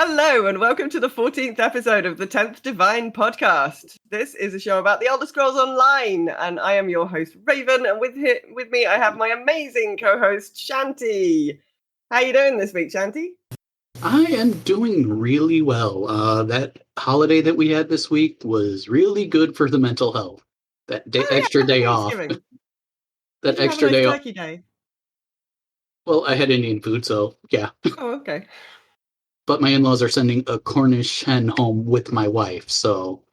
Hello and welcome to the 14th episode of the 10th Divine Podcast. This is a show about the Elder Scrolls Online, and I am your host, Raven, and with me I have my amazing co-host, Shanty. How you doing this week, Shanty? I am doing really well. That holiday that we had this week was really good for the mental health. That extra day off. That extra day off. Turkey day. Well, I had Indian food, so yeah. Oh, okay. But my in-laws are sending a Cornish hen home with my wife, so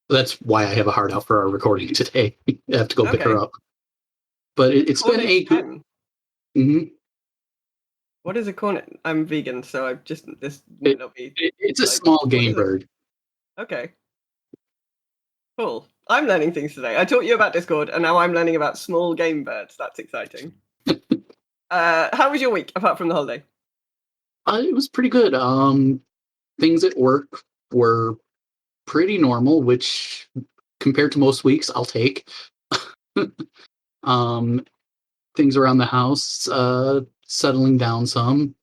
that's why I have a heart out for our recording today. I have to go pick her up. But it's been a good... Mm-hmm. What is a Cornish? I'm vegan, so I just... This might not be... It's a small game bird. Okay. Cool. I'm learning things today. I taught you about Discord, and now I'm learning about small game birds. That's exciting. How was your week, apart from the holiday? It was pretty good. Things at work were pretty normal, which compared to most weeks, I'll take. Things around the house, settling down some.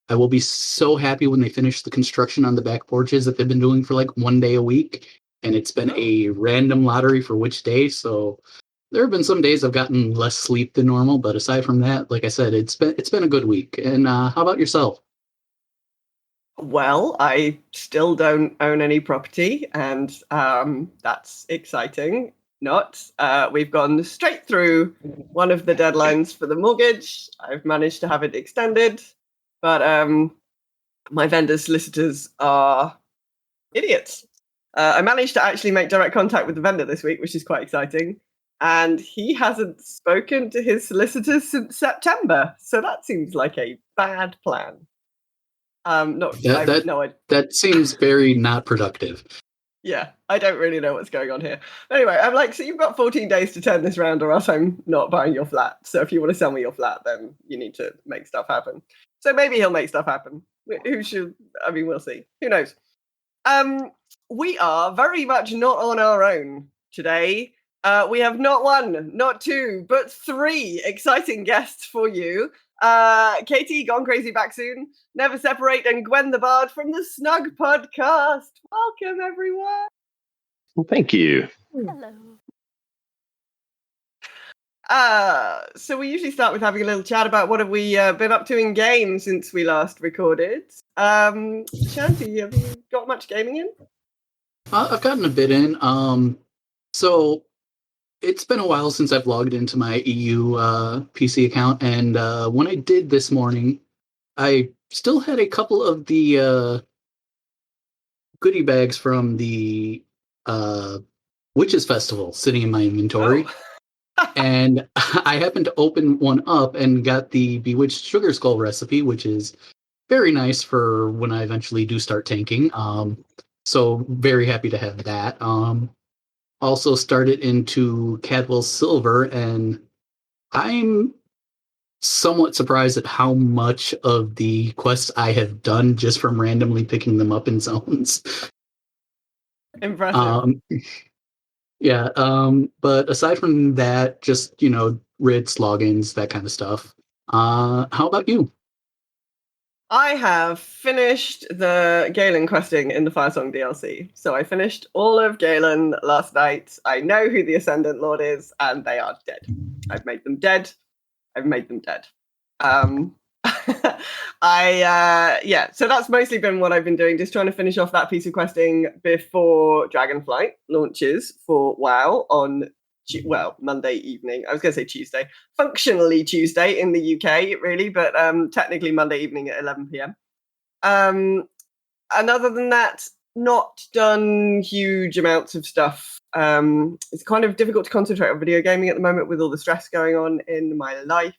I will be so happy when they finish the construction on the back porches that they've been doing for like 1 day a week. And it's been a random lottery for which day. So there have been some days I've gotten less sleep than normal. But aside from that, like I said, it's been a good week. And how about yourself? Well, I still don't own any property, and that's exciting. We've gone straight through one of the deadlines for the mortgage. I've managed to have it extended, but my vendor's solicitors are idiots. I managed to actually make direct contact with the vendor this week, which is quite exciting, and he hasn't spoken to his solicitors since September, so that seems like a bad plan. That seems very not productive. Yeah, I don't really know what's going on here. Anyway, I'm like, so you've got 14 days to turn this round or else I'm not buying your flat. So if you want to sell me your flat, then you need to make stuff happen. So maybe he'll make stuff happen. We'll see. Who knows? We are very much not on our own today. We have not one, not two, but three exciting guests for you. Katie, GoneCrazyBackSoon, Never Separate, and GwenTheBard from the Snug Podcast. Welcome, everyone. Well, thank you. Hello. So we usually start with having a little chat about what have we been up to in game since we last recorded. Shanty, have you got much gaming in? I've gotten a bit in. So it's been a while since I've logged into my EU PC account, and when I did this morning, I still had a couple of the goodie bags from the Witches Festival sitting in my inventory. Oh. And I happened to open one up and got the Bewitched Sugar Skull recipe, which is very nice for when I eventually do start tanking. So very happy to have that. Also started into Cadwell Silver, and I'm somewhat surprised at how much of the quests I have done just from randomly picking them up in zones. Impressive. Yeah, but aside from that, just, writs, logins, that kind of stuff. How about you? I have finished the Galen questing in the Firesong DLC. So I finished all of Galen last night. I know who the Ascendant Lord is, and they are dead. I've made them dead. So that's mostly been what I've been doing, just trying to finish off that piece of questing before Dragonflight launches for WoW on Monday evening. I was going to say Tuesday. Functionally Tuesday in the UK, really, but technically Monday evening at 11 p.m. And other than that, not done huge amounts of stuff. It's kind of difficult to concentrate on video gaming at the moment with all the stress going on in my life,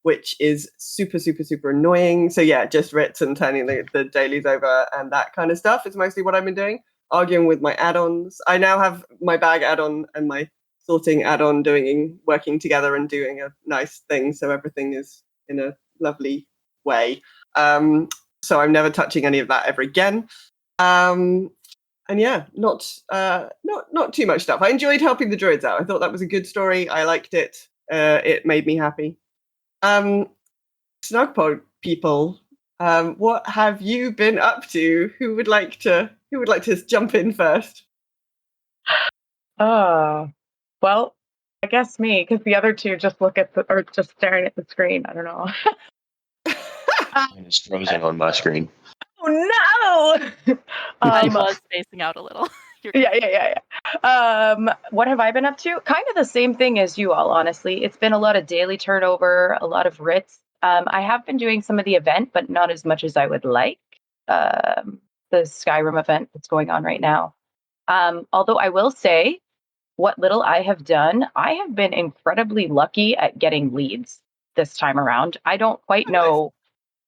which is super, super, super annoying. So yeah, just writs and turning the dailies over and that kind of stuff is mostly what I've been doing. Arguing with my add-ons. I now have my bag add-on and my sorting add-on working together and doing a nice thing, so everything is in a lovely way. So I'm never touching any of that ever again. And yeah, not too much stuff. I enjoyed helping the druids out. I thought that was a good story. I liked it. It made me happy. Snugpod people, What have you been up to? Who would like to jump in first? Well, I guess me, because the other two just just staring at the screen. I don't know. And it's frozen on my screen. Oh no! I was spacing out a little. Yeah. What have I been up to? Kind of the same thing as you all, honestly. It's been a lot of daily turnover, a lot of writs. I have been doing some of the event, but not as much as I would like. The Skyrim event that's going on right now. Although I will say, what little I have done, I have been incredibly lucky at getting leads this time around. I don't quite know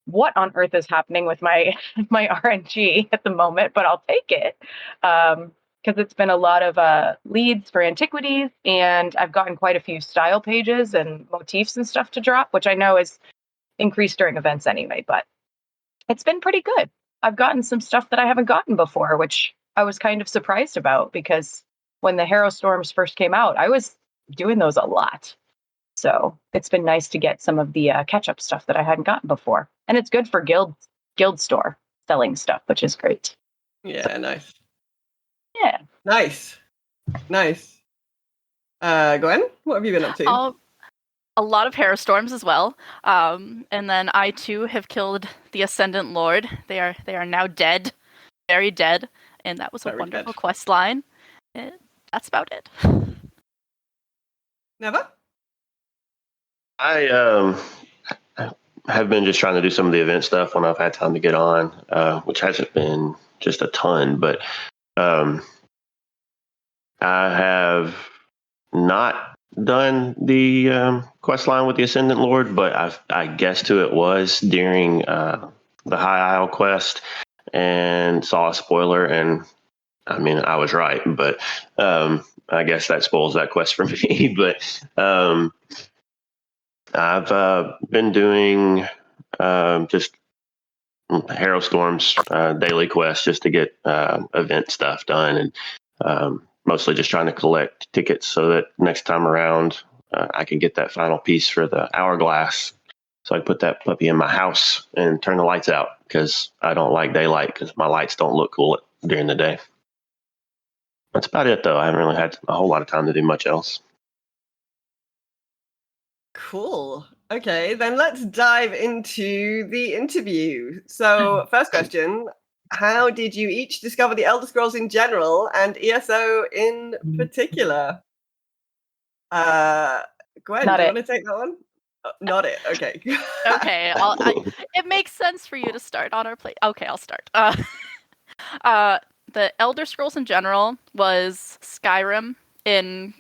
what on earth is happening with my RNG at the moment, but I'll take it. Because it's been a lot of leads for antiquities, and I've gotten quite a few style pages and motifs and stuff to drop, which I know is increased during events anyway, but it's been pretty good. I've gotten some stuff that I haven't gotten before, which I was kind of surprised about, because when the Harrow Storms first came out, I was doing those a lot. So it's been nice to get some of the catch-up stuff that I hadn't gotten before. And it's good for guild store selling stuff, which is great. Yeah, nice. Yeah. Nice. Gwen, what have you been up to? A lot of Harrow Storms as well. And then I too have killed the Ascendant Lord. They are now dead. Very dead. And that was a wonderful quest line. That's about it. Never? I have been just trying to do some of the event stuff when I've had time to get on, which hasn't been just a ton, but I have not done the quest line with the Ascendant Lord, but I guessed who it was during the High Isle quest and saw a spoiler, and I mean, I was right, but I guess that spoils that quest for me. But I've been doing just Harrow Storms daily quest just to get event stuff done, and mostly just trying to collect tickets so that next time around I can get that final piece for the hourglass. So I put that puppy in my house and turn the lights out, because I don't like daylight because my lights don't look cool during the day. That's about it, though. I haven't really had a whole lot of time to do much else. Cool. Okay, then let's dive into the interview. So, first question, how did you each discover the Elder Scrolls in general and ESO in particular? Gwen, Not do you it. want to take that one? Not it. Okay. Okay. It makes sense for you to start on our plate. Okay, I'll start. The Elder Scrolls in general was Skyrim in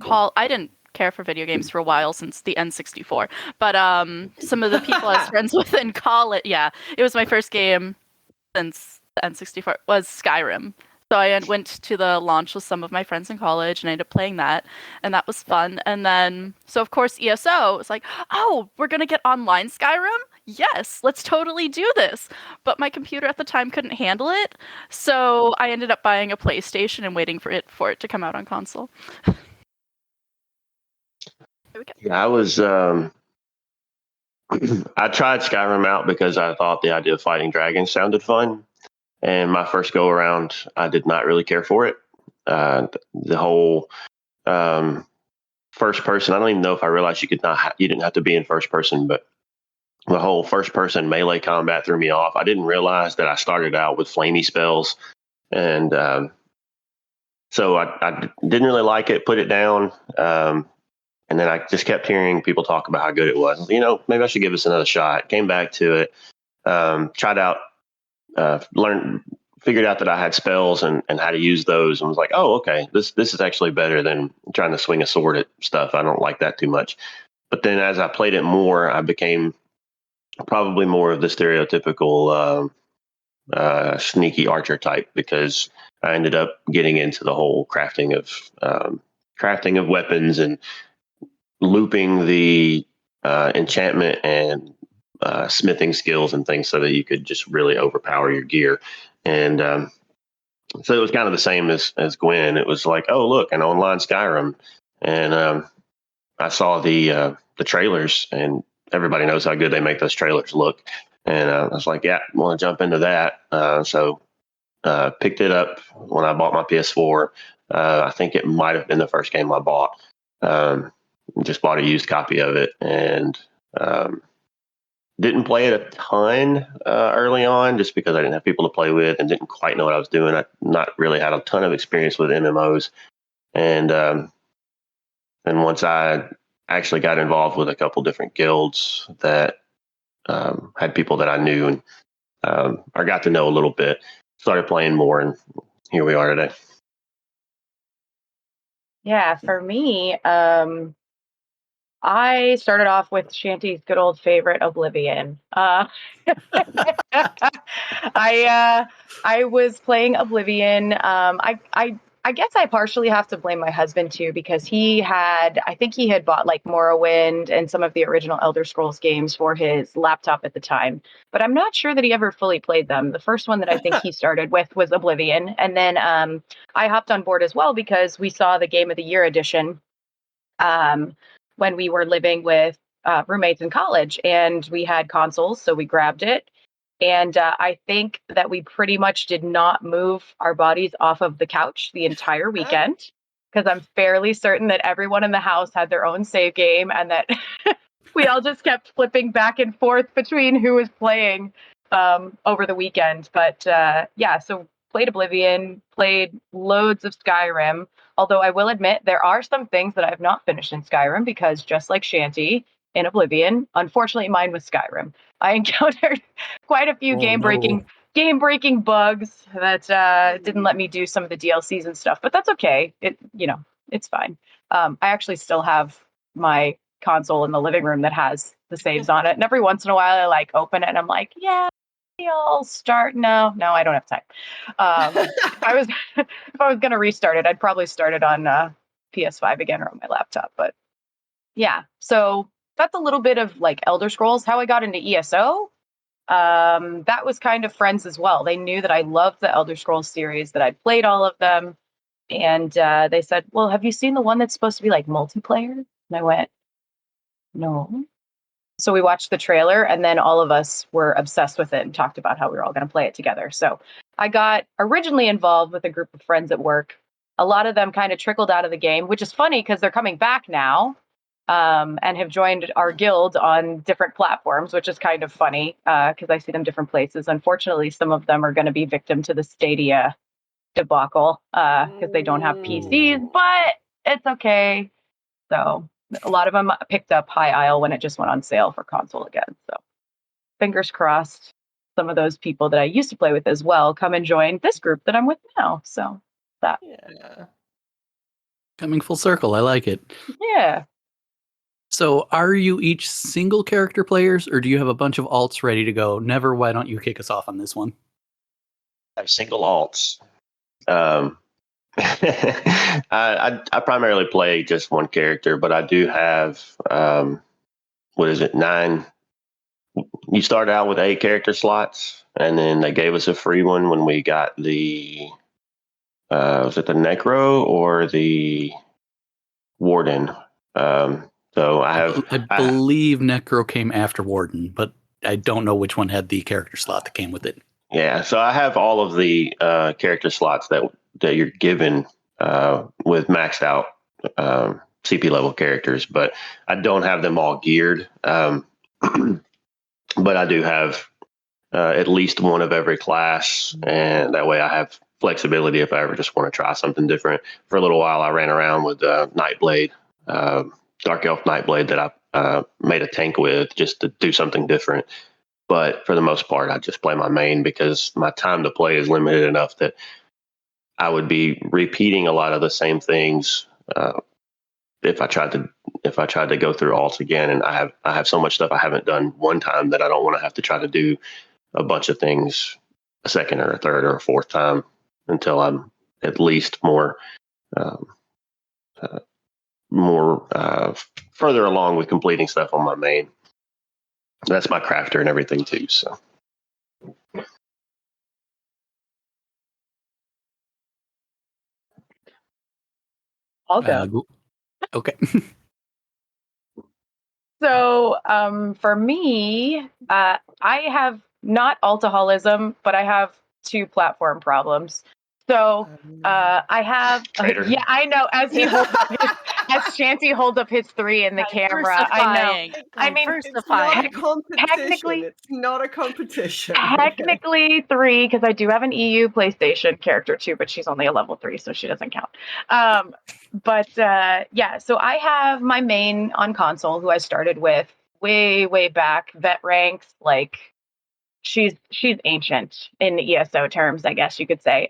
I didn't care for video games for a while since the N64, but some of the people I was friends with in college, yeah, it was my first game since the N64 was Skyrim. So I went to the launch with some of my friends in college and I ended up playing that, and that was fun. And then, so of course ESO was like, oh, we're gonna get online Skyrim? Yes, let's totally do this. But my computer at the time couldn't handle it, so I ended up buying a PlayStation and waiting for it to come out on console. There we go. Yeah, I was. I tried Skyrim out because I thought the idea of fighting dragons sounded fun. And my first go around, I did not really care for it. The whole first person, I don't even know if I realized you didn't have to be in first person, but the whole first person melee combat threw me off. I didn't realize that I started out with flamey spells. And so I didn't really like it, put it down. And then I just kept hearing people talk about how good it was. Maybe I should give this another shot. Came back to it, tried out, figured out that I had spells and how to use those, and was like, oh, okay, this is actually better than trying to swing a sword at stuff. I don't like that too much. But then as I played it more, I became probably more of the stereotypical sneaky archer type, because I ended up getting into the whole crafting of weapons and looping the enchantment and smithing skills and things so that you could just really overpower your gear. And so it was kind of the same as Gwen. It was like, oh, look, an online Skyrim. And I saw the trailers, and everybody knows how good they make those trailers look. And I was like, yeah, I want to jump into that. So picked it up when I bought my PS4. I think it might have been the first game I bought. Just bought a used copy of it and didn't play it a ton early on just because I didn't have people to play with and didn't quite know what I was doing. I not really had a ton of experience with MMOs. And once I actually got involved with a couple different guilds that had people that I knew and I got to know a little bit, started playing more, and here we are today. Yeah, for me, I started off with Shanty's good old favorite, Oblivion. I was playing Oblivion. I guess I partially have to blame my husband too, because I think he had bought like Morrowind and some of the original Elder Scrolls games for his laptop at the time, but I'm not sure that he ever fully played them. The first one that I think he started with was Oblivion, and then I hopped on board as well because we saw the Game of the Year edition when we were living with roommates in college, and we had consoles, so we grabbed it. And I think that we pretty much did not move our bodies off of the couch the entire weekend, because I'm fairly certain that everyone in the house had their own save game and that we all just kept flipping back and forth between who was playing over the weekend. But yeah, so played Oblivion, played loads of Skyrim. Although I will admit there are some things that I have not finished in Skyrim because, just like Shanty in Oblivion, unfortunately mine was Skyrim. I encountered quite a few game breaking bugs that didn't let me do some of the DLCs and stuff, but that's okay. It's fine. I actually still have my console in the living room that has the saves on it, and every once in a while I like open it and I'm like, yeah, I'll start. No, I don't have time. If I was gonna restart it, I'd probably start it on PS5 again or on my laptop. But yeah, so that's a little bit of like Elder Scrolls. How I got into ESO, that was kind of friends as well. They knew that I loved the Elder Scrolls series, that I'd played all of them, and they said, well, have you seen the one that's supposed to be like multiplayer? And I went, no. So we watched the trailer, and then all of us were obsessed with it and talked about how we were all going to play it together. So I got originally involved with a group of friends at work. A lot of them kind of trickled out of the game, which is funny because they're coming back now and have joined our guild on different platforms, which is kind of funny because I see them different places. Unfortunately, some of them are going to be victim to the Stadia debacle because they don't have PCs, but it's okay. So a lot of them picked up High Isle when it just went on sale for console again. So fingers crossed some of those people that I used to play with as well come and join this group that I'm with now. So that. Yeah. Coming full circle. I like it. Yeah. So are you each single character players, or do you have a bunch of alts ready to go? Never, why don't you kick us off on this one? I have single alts. I primarily play just one character, but I do have, 9? You start out with 8 character slots, and then they gave us a free one when we got the, was it the Necro or the Warden? So I believe Necro came after Warden, but I don't know which one had the character slot that came with it. Yeah, so I have all of the character slots that you're given with maxed out CP level characters, but I don't have them all geared. But I do have at least one of every class, and that way I have flexibility if I ever just want to try something different. For a little while, I ran around with Nightblade, Dark Elf Nightblade that I made a tank with just to do something different. But for the most part, I just play my main because my time to play is limited enough that I would be repeating a lot of the same things if I tried to go through alts again. And I have so much stuff I haven't done one time that I don't want to have to try to do a bunch of things a second or a third or a fourth time until I'm at least more further along with completing stuff on my main. That's my crafter and everything too. So. I'll go. Okay. So for me, I have not alcoholism, but I have 2 platform problems. So I have, yeah, I know. As he holds up as Shanty holds up his 3 in the camera, I know. I mean, it's not a competition. technically- It's not a competition. Technically 3, because I do have an EU PlayStation character too, but she's only a level 3, so she doesn't count. Yeah, so I have my main on console, who I started with way back, vet ranks. Like she's ancient in ESO terms, I guess you could say.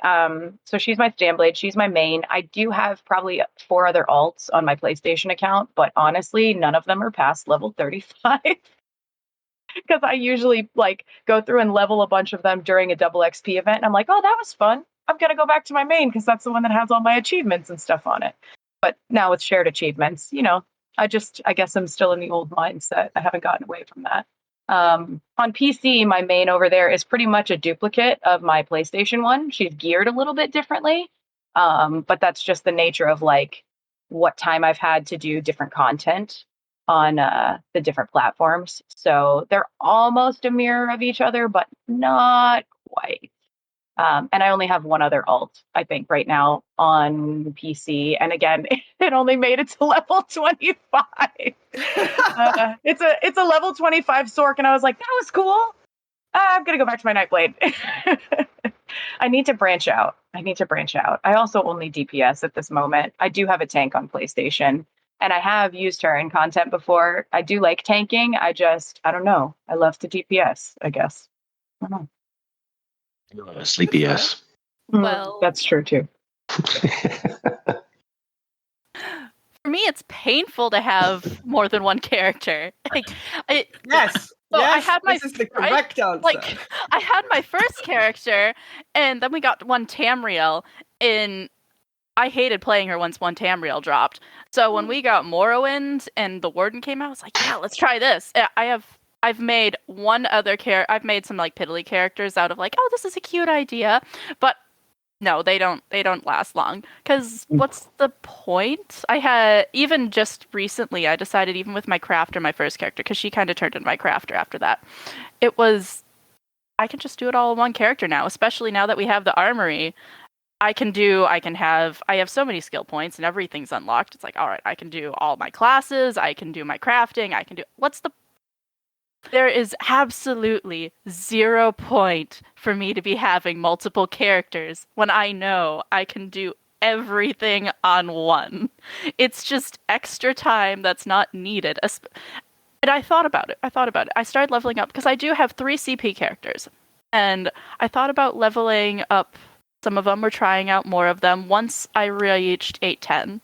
So she's my Standblade. She's my main. I do have probably 4 other alts on my PlayStation account, but honestly, none of them are past level 35. Because I usually like go through and level a bunch of them during a double XP event. And I'm like, oh, that was fun. I'm going to go back to my main because that's the one that has all my achievements and stuff on it. But now with shared achievements, I guess I'm still in the old mindset. I haven't gotten away from that. On PC, my main over there is pretty much a duplicate of my PlayStation one. She's geared a little bit differently. But that's just the nature of like what time I've had to do different content on the different platforms. So they're almost a mirror of each other, but not quite. And I only have 1 other alt, I think, right now on PC. And again, it only made it to level 25. It's a level 25 Sork, and I was like, that was cool. I'm going to go back to my Nightblade. I need to branch out. I also only DPS at this moment. I do have a tank on PlayStation. And I have used her in content before. I do like tanking. I don't know. I love to DPS, I guess. I don't know. Sleepy ass. Well, that's true too. For me, it's painful to have more than one character. Yes. So yes, I had this is the correct answer. Like, I had my first character, and then we got one Tamriel, and I hated playing her once one Tamriel dropped. So when we got Morrowind and the Warden came out, I was like, yeah, let's try this. I've made one other I've made some like piddly characters out of like, oh, this is a cute idea, but no, they don't last long. Because what's the point? I had even just recently, I decided even with my crafter, my first character, because she kind of turned into my crafter after that. I can just do it all in one character now, especially now that we have the armory. I have so many skill points and everything's unlocked. It's like, all right, I can do all my classes, I can do my crafting, there is absolutely 0 point for me to be having multiple characters when I know I can do everything on one. It's just extra time that's not needed. And I thought about it. I started leveling up because I do have 3 CP characters. And I thought about leveling up. Some of them were trying out more of them once I reached 810.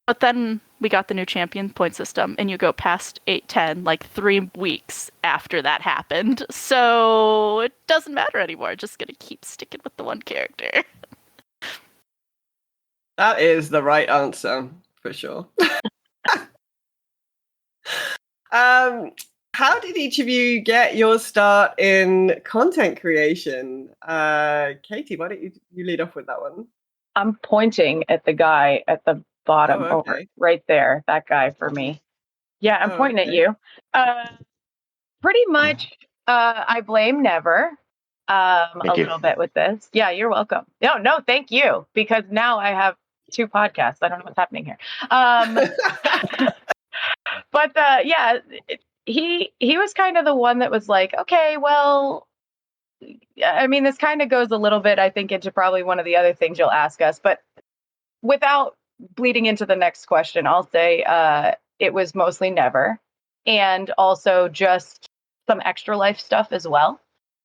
But then we got the new champion point system, and you go past 810 like 3 weeks after that happened. So it doesn't matter anymore. Just gonna keep sticking with the one character. That is the right answer, for sure. How did each of you get your start in content creation? Katie, why don't you lead off with that one? I'm pointing at the guy at the bottom over right there. That guy for me. Yeah, I'm pointing at you. Pretty much, I blame Never little bit with this. Yeah, you're welcome. No, thank you. Because now I have 2 podcasts. I don't know what's happening here. But yeah, he was kind of the one that was like, okay, well, I mean, this kind of goes a little bit, I think, into probably one of the other things you'll ask us, but without bleeding into the next question, I'll say it was mostly Never, and also just some extra life stuff as well.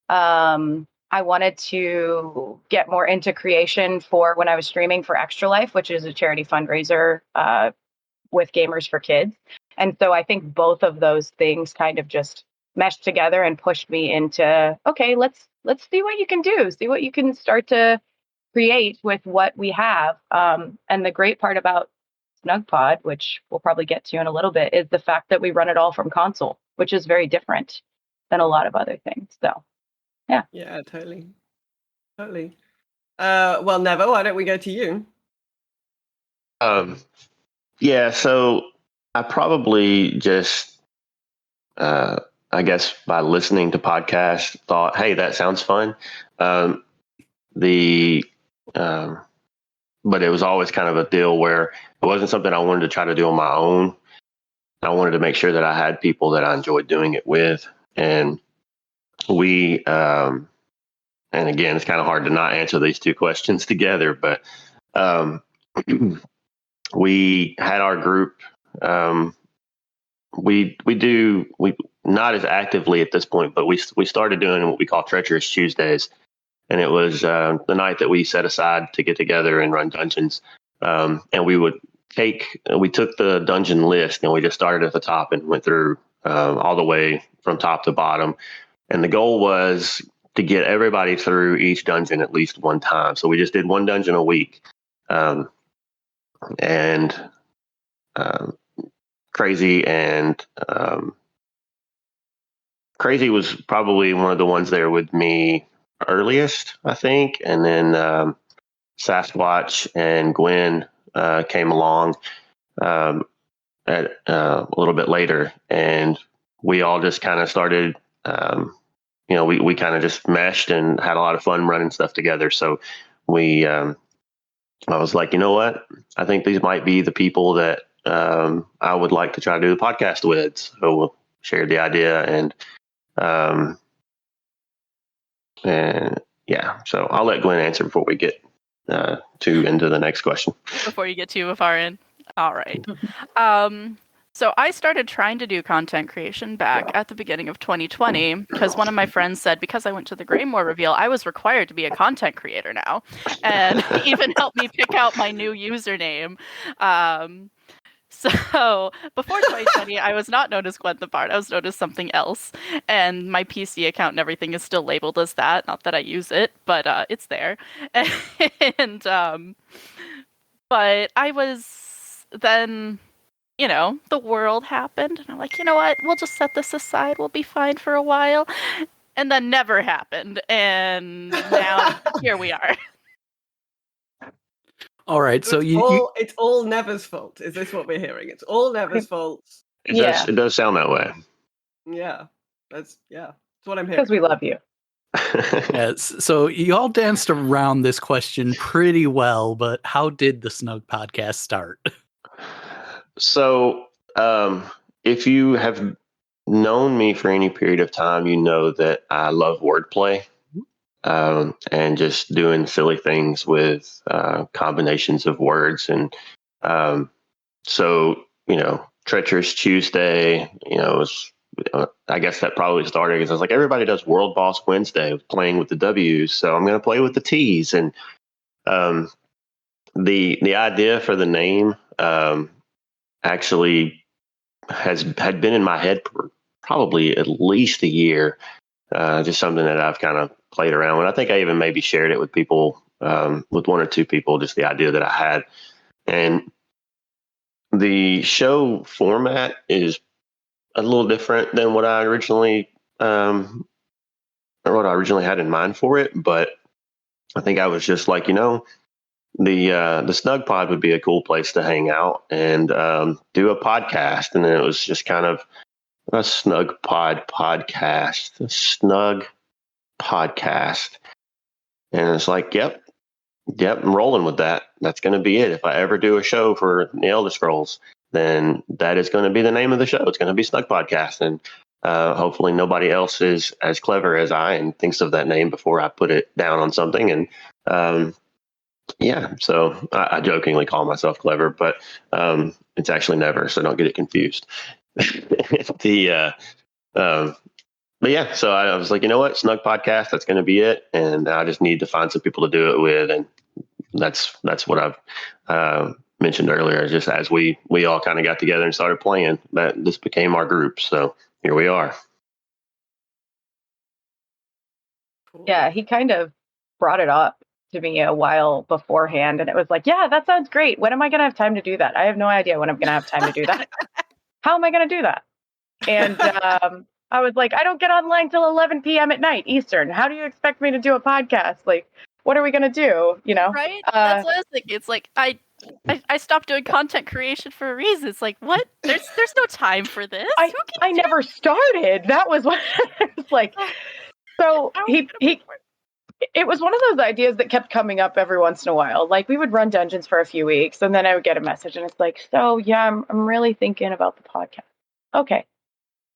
I wanted to get more into creation for when I was streaming for Extra Life, which is a charity fundraiser with Gamers for Kids. And so I think both of those things kind of just meshed together and pushed me into, okay, let's see what you can do, see what you can start to create with what we have. And the great part about Snugpod, which we'll probably get to in a little bit, is the fact that we run it all from console, which is very different than a lot of other things. So, yeah. Yeah, totally. Well, Never, why don't we go to you? Yeah, so I probably just I guess by listening to podcasts, thought, hey, that sounds fun. But it was always kind of a deal where it wasn't something I wanted to try to do on my own. I wanted to make sure that I had people that I enjoyed doing it with. And we, and again, it's kind of hard to not answer these two questions together, but we had our group. We not as actively at this point, but we started doing what we call Treacherous Tuesdays. And it was the night that we set aside to get together and run dungeons. And we took the dungeon list and we just started at the top and went through all the way from top to bottom. And the goal was to get everybody through each dungeon at least one time. So we just did one dungeon a week. Crazy was probably one of the ones there with me earliest, I think. And then Sasquatch and Gwen came along at a little bit later, and we all just kind of started, we kind of just meshed and had a lot of fun running stuff together. So I was like, you know what? I think these might be the people that I would like to try to do the podcast with. So we'll share the idea and yeah, so I'll let Gwen answer before we get into the next question. Before you get too far in. All right. So I started trying to do content creation back at the beginning of 2020 because one of my friends said, because I went to the Greymore reveal, I was required to be a content creator now, and he even helped me pick out my new username. So before 2020, I was not known as GwenTheBard. I was known as something else. And my PC account and everything is still labeled as that. Not that I use it, but it's there. And but I was then, the world happened. And I'm like, you know what? We'll just set this aside. We'll be fine for a while. And then never happened. And now here we are. All right, so it's all Never's fault. Is this what we're hearing? It's all Never's fault. It does sound that way. Yeah, that's what I'm hearing. Because we love you. Yes. So you all danced around this question pretty well, but how did the Snug podcast start? So, if you have known me for any period of time, you know that I love wordplay. And just doing silly things with combinations of words. And so, Treacherous Tuesday, I guess that probably started because I was like, everybody does World Boss Wednesday, playing with the W's, so I'm going to play with the T's. And the idea for the name actually had been in my head for probably at least a year. Just something that I've kind of played around with. I think I even maybe shared it with people, with one or two people, just the idea that I had. And the show format is a little different than what I originally had in mind for it. But I think I was just like, the Snugpod would be a cool place to hang out and do a podcast. And then it was just kind of a Snugpod podcast, a Snug podcast. And it's like, yep, I'm rolling with that. That's going to be it. If I ever do a show for the Elder Scrolls, then that is going to be the name of the show. It's going to be Snug Podcast. And hopefully nobody else is as clever as I and thinks of that name before I put it down on something. And so I jokingly call myself clever, but it's actually never, so don't get it confused. But yeah, so I was like, you know what, Snug Podcast, that's going to be it, and I just need to find some people to do it with, and that's what I've mentioned earlier. Just as we all kind of got together and started playing, that this became our group. So here we are. Yeah, he kind of brought it up to me a while beforehand, and it was like, yeah, that sounds great. When am I going to have time to do that? I have no idea when I'm going to have time to do that. How am I going to do that? And I was like, I don't get online till 11 p.m. at night Eastern. How do you expect me to do a podcast? Like, what are we going to do? Right? That's what I was thinking. It's like, I I stopped doing content creation for a reason. It's like, what? There's no time for this. I never started. That was what it's like. So it was one of those ideas that kept coming up every once in a while. Like we would run dungeons for a few weeks and then I would get a message and it's like, so yeah, I'm really thinking about the podcast. Okay.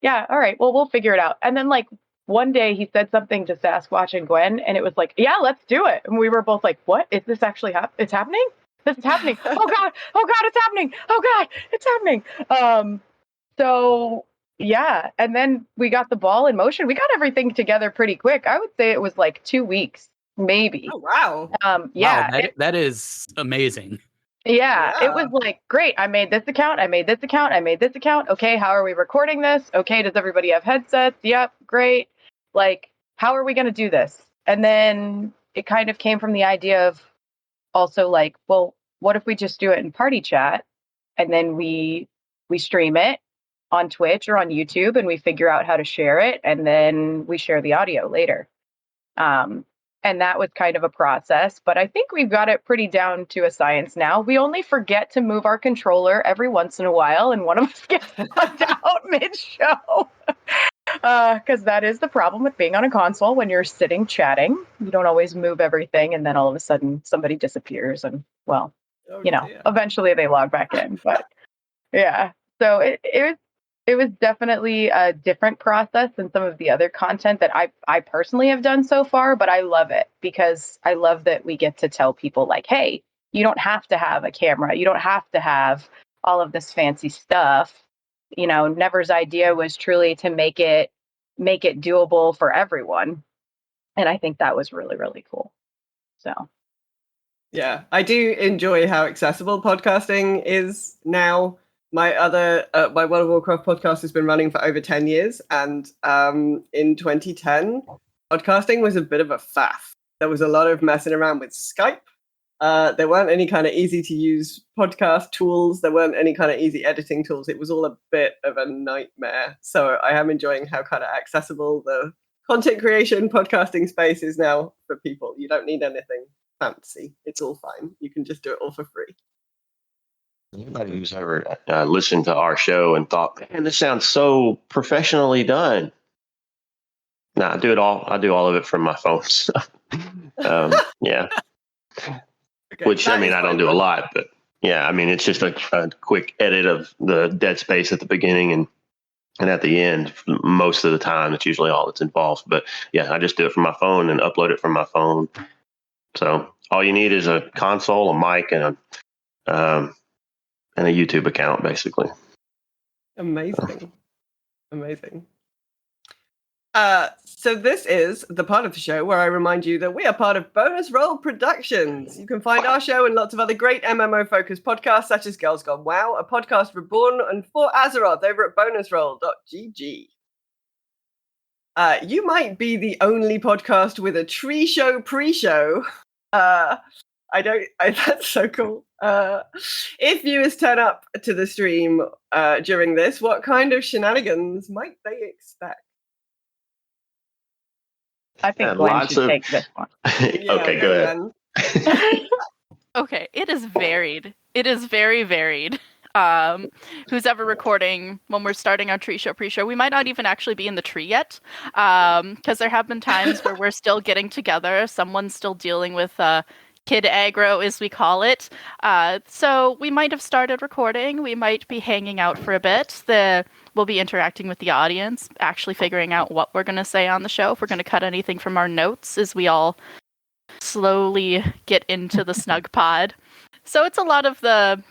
Yeah. All right. Well, we'll figure it out. And then like one day he said something to Sasquatch and Gwen and it was like, yeah, let's do it. And we were both like, what? Is this actually it's happening? This is happening. Oh God, it's happening. Oh God, it's happening. So yeah. And then we got the ball in motion. We got everything together pretty quick. I would say it was like 2 weeks, maybe. Oh, wow. Yeah. Wow, that is amazing. Yeah, it was like, great. I made this account. Okay, how are we recording this? Okay, does everybody have headsets? Yep, great. Like, how are we going to do this? And then it kind of came from the idea of also like, well, what if we just do it in party chat and then we stream it on Twitch or on YouTube and we figure out how to share it and then we share the audio later. And that was kind of a process, but I think we've got it pretty down to a science now. We only forget to move our controller every once in a while and one of us gets knocked out mid-show. Because that is the problem with being on a console when you're sitting chatting. You don't always move everything and then all of a sudden somebody disappears and, well, eventually they log back in. But yeah, so it was definitely a different process than some of the other content that I personally have done so far, but I love it because I love that we get to tell people like, hey, you don't have to have a camera. You don't have to have all of this fancy stuff. You know, Never's idea was truly to make it doable for everyone. And I think that was really, really cool. So. Yeah, I do enjoy how accessible podcasting is now. My my World of Warcraft podcast has been running for over 10 years. And in 2010, podcasting was a bit of a faff. There was a lot of messing around with Skype. There weren't any kind of easy to use podcast tools. There weren't any kind of easy editing tools. It was all a bit of a nightmare. So I am enjoying how kind of accessible the content creation podcasting space is now for people. You don't need anything fancy. It's all fine. You can just do it all for free. Anybody who's ever listened to our show and thought, man, this sounds so professionally done. No, I do all of it from my phone. So, yeah. Okay, which, I mean, I don't do a lot, but yeah, I mean, it's just a quick edit of the dead space at the beginning and at the end. Most of the time, it's usually all that's involved. But yeah, I just do it from my phone and upload it from my phone. So all you need is a console, a mic, and a YouTube account, basically. Amazing. So this is the part of the show where I remind you that we are part of Bonus Roll Productions. You can find our show and lots of other great MMO-focused podcasts, such as Girls Gone WoW, a podcast reborn and for Azeroth over at bonusroll.gg. You might be the only podcast with a tree show pre-show. That's so cool. If viewers turn up to the stream during this, what kind of shenanigans might they expect? I think Gwen should take this one. Okay, go ahead. Okay, it is varied. It is very varied. Who's ever recording when we're starting our tree show pre-show, we might not even actually be in the tree yet, because there have been times where we're still getting together. Someone's still dealing with kid aggro, as we call it. So we might have started recording. We might be hanging out for a bit. We'll be interacting with the audience, actually figuring out what we're going to say on the show. If we're going to cut anything from our notes as we all slowly get into the Snugpod. So it's a lot of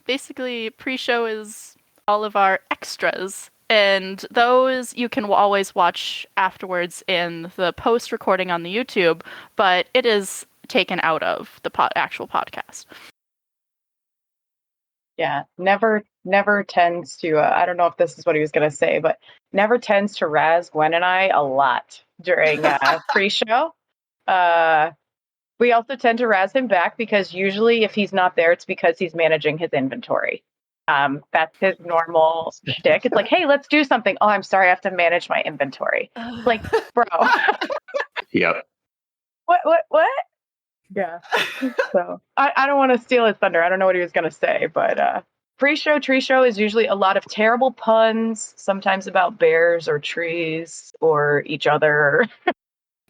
basically pre-show is all of our extras. And those you can always watch afterwards in the post-recording on the YouTube, but it is taken out of the actual podcast. Yeah, never tends to, I don't know if this is what he was going to say, but never tends to razz Gwen and I a lot during pre-show. We also tend to razz him back because usually if he's not there, it's because he's managing his inventory. That's his normal shtick. It's like, hey, let's do something. Oh, I'm sorry, I have to manage my inventory. Like, bro. Yep. What? Yeah. So I don't want to steal his thunder. I don't know what he was going to say, but pre-show, tree show is usually a lot of terrible puns, sometimes about bears or trees or each other.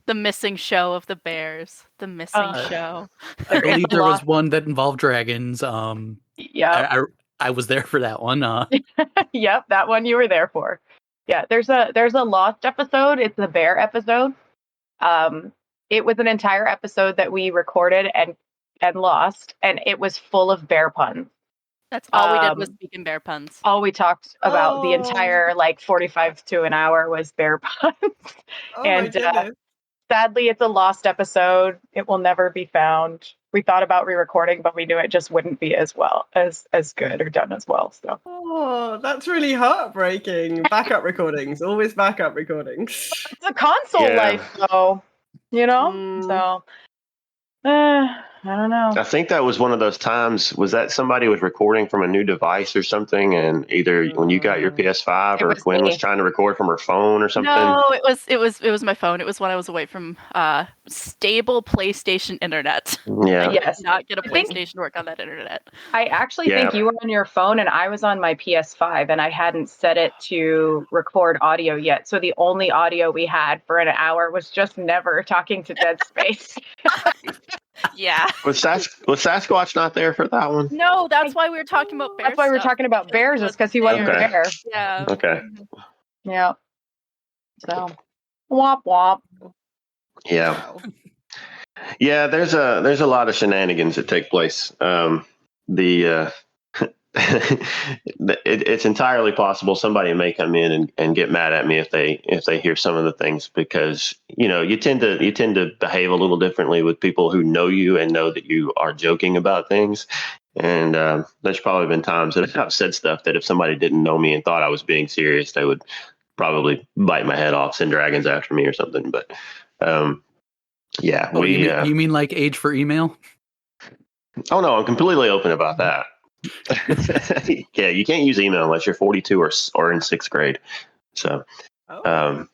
The missing show of the bears. The missing show. I believe there was one that involved dragons. Yeah. I was there for that one. Yep, that one you were there for. Yeah, there's a lost episode. It's the bear episode. It was an entire episode that we recorded and lost, and it was full of bear puns. That's all we did was speak in bear puns. All we talked about the entire 45 to an hour was bear puns. And sadly, it's a lost episode. It will never be found. We thought about re-recording, but we knew it just wouldn't be as well as good or done as well. So. Oh, that's really heartbreaking. Backup recordings, always backup recordings. It's a console life, though. So. I don't know. I think that was one of those times. Was that somebody was recording from a new device or something, and either when you got your PS5 or Gwen was trying to record from her phone or something? No, it was my phone. It was when I was away from stable PlayStation internet. Yeah. I did not get a PlayStation to work on that internet. I actually think you were on your phone and I was on my PS5, and I hadn't set it to record audio yet. So the only audio we had for an hour was just never talking to Dead Space. Yeah. Was Sasquatch not there for that one? No, that's why we were talking about bears. That's why we were talking about bears, is because he wasn't there. Yeah. Okay. Yeah. So, womp womp. Yeah. Yeah, there's a lot of shenanigans that take place. It's entirely possible somebody may come in and get mad at me if they hear some of the things, because you tend to behave a little differently with people who know you and know that you are joking about things. And there's probably been times that I've said stuff that if somebody didn't know me and thought I was being serious, they would probably bite my head off, send dragons after me or something. But yeah, you mean like age for email? Oh no, I'm completely open about that. Yeah, you can't use email unless you're 42 or in 6th grade. So, well,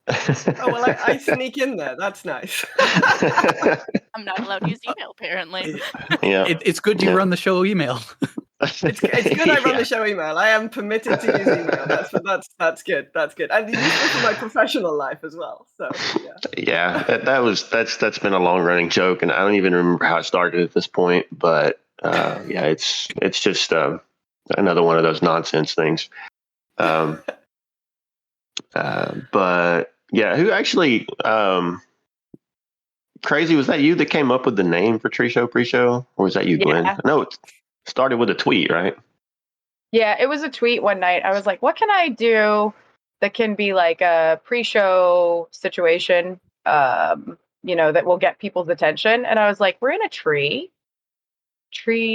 I sneak in there. That's nice. I'm not allowed to use email, apparently. Yeah, it's good you run the show email. It's good I run the show email. I am permitted to use email. That's good. That's good. And useful for my professional life as well. So yeah, that's been a long running joke, and I don't even remember how it started at this point, but. Yeah, it's just another one of those nonsense things. But yeah, who actually Crazy, was that you that came up with the name for Tree Show Pre-Show, or was that you, Gwen? No, it started with a tweet, right? Yeah, it was a tweet one night. I was like, what can I do that can be like a pre-show situation, that will get people's attention? And I was like, we're in a tree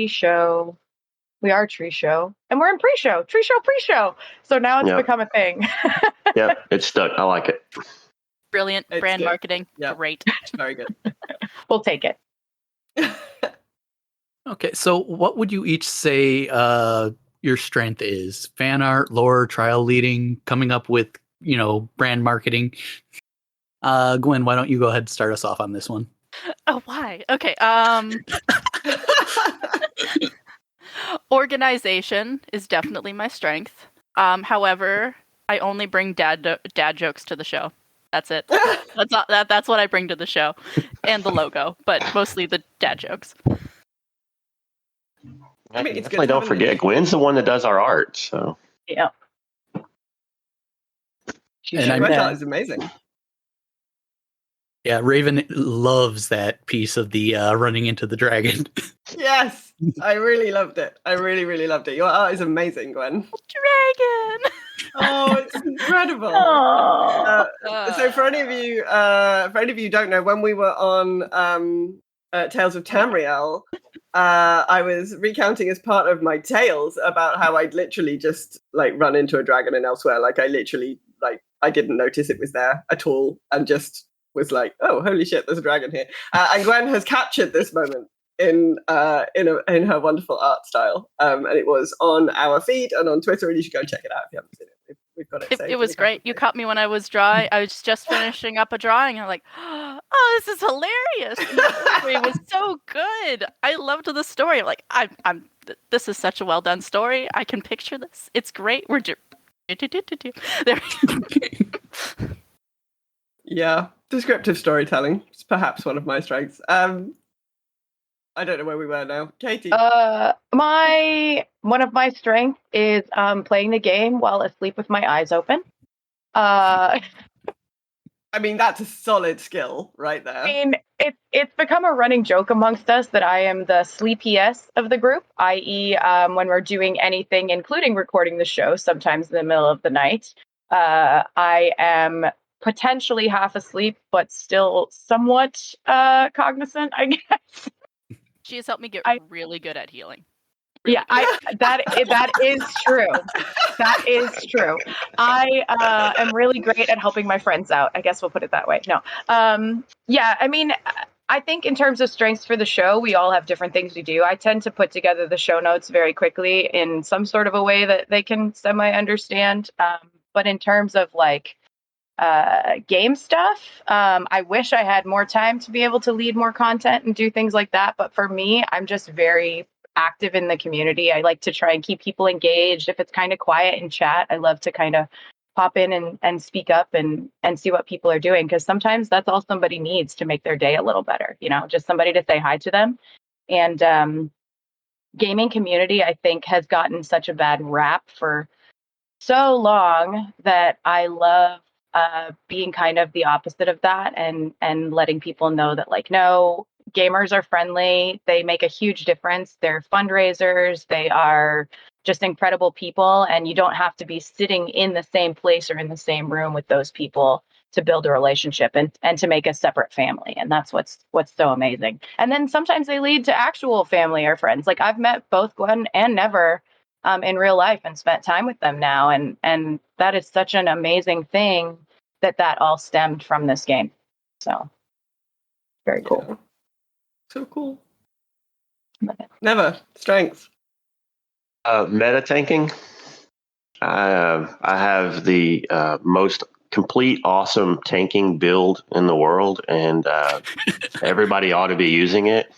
show. We are Tree Show, and we're in pre-show, pre-show. So now it's become a thing. Yeah, it's stuck. I like it. Brilliant brand marketing. Yep. Great. Very good. We'll take it. Okay, so what would you each say your strength is? Fan art, lore, trial leading, coming up with, brand marketing. Gwen, why don't you go ahead and start us off on this one? Oh, why? Okay. Organization is definitely my strength. However, I only bring dad jokes to the show. That's it. That's what I bring to the show, and the logo, but mostly the dad jokes. I mean, it's definitely don't forget, Gwen's the one that does our art. So yeah, Gwen's art is amazing. Yeah, Raven loves that piece of the running into the dragon. Yes, I really loved it. I really, really loved it. Your art is amazing, Gwen. Dragon! Oh, it's incredible. So for any of you who don't know, when we were on Tales of Tamriel, I was recounting as part of my tales about how I'd literally just run into a dragon and elsewhere. I didn't notice it was there at all, and just was like, oh, holy shit, there's a dragon here. And Gwen has captured this moment in her wonderful art style. And it was on our feed and on Twitter, and you should go check it out if you haven't seen it. we've got it. It was great. You caught me when I was drawing. I was just finishing up a drawing. I'm like, oh, this is hilarious. And the story was so good. I loved the story. Like, this is such a well done story. I can picture this. It's great. We're there. Yeah, descriptive storytelling is perhaps one of my strengths. I don't know where we were now. Katie. One of my strengths is playing the game while asleep with my eyes open. I mean, that's a solid skill right there. I mean, it's become a running joke amongst us that I am the sleepiest of the group, i.e. When we're doing anything, including recording the show, sometimes in the middle of the night, I am potentially half asleep, but still somewhat cognizant, I guess. She has helped me get really good at healing. Yeah, that is true. That is true. I am really great at helping my friends out. I guess we'll put it that way. No. Yeah, I mean, I think in terms of strengths for the show, we all have different things we do. I tend to put together the show notes very quickly in some sort of a way that they can semi-understand. But in terms of like game stuff, I wish I had more time to be able to lead more content and do things like that. But for me, I'm just very active in the community. I like to try and keep people engaged. If it's kind of quiet in chat, I love to kind of pop in and speak up and see what people are doing, because sometimes that's all somebody needs to make their day a little better, you know, just somebody to say hi to them. And gaming community, I think, has gotten such a bad rap for so long that I love being kind of the opposite of that and letting people know that, like, no, gamers are friendly. They make a huge difference. They're fundraisers. They are just incredible people. And you don't have to be sitting in the same place or in the same room with those people to build a relationship and to make a separate family. And that's what's so amazing. And then sometimes they lead to actual family or friends. Like, I've met both Gwen and Never in real life and spent time with them now. And that is such an amazing thing that all stemmed from this game. So very cool. Yeah. So cool. Never. Strengths. Meta tanking. I have the most complete, awesome tanking build in the world, and everybody ought to be using it.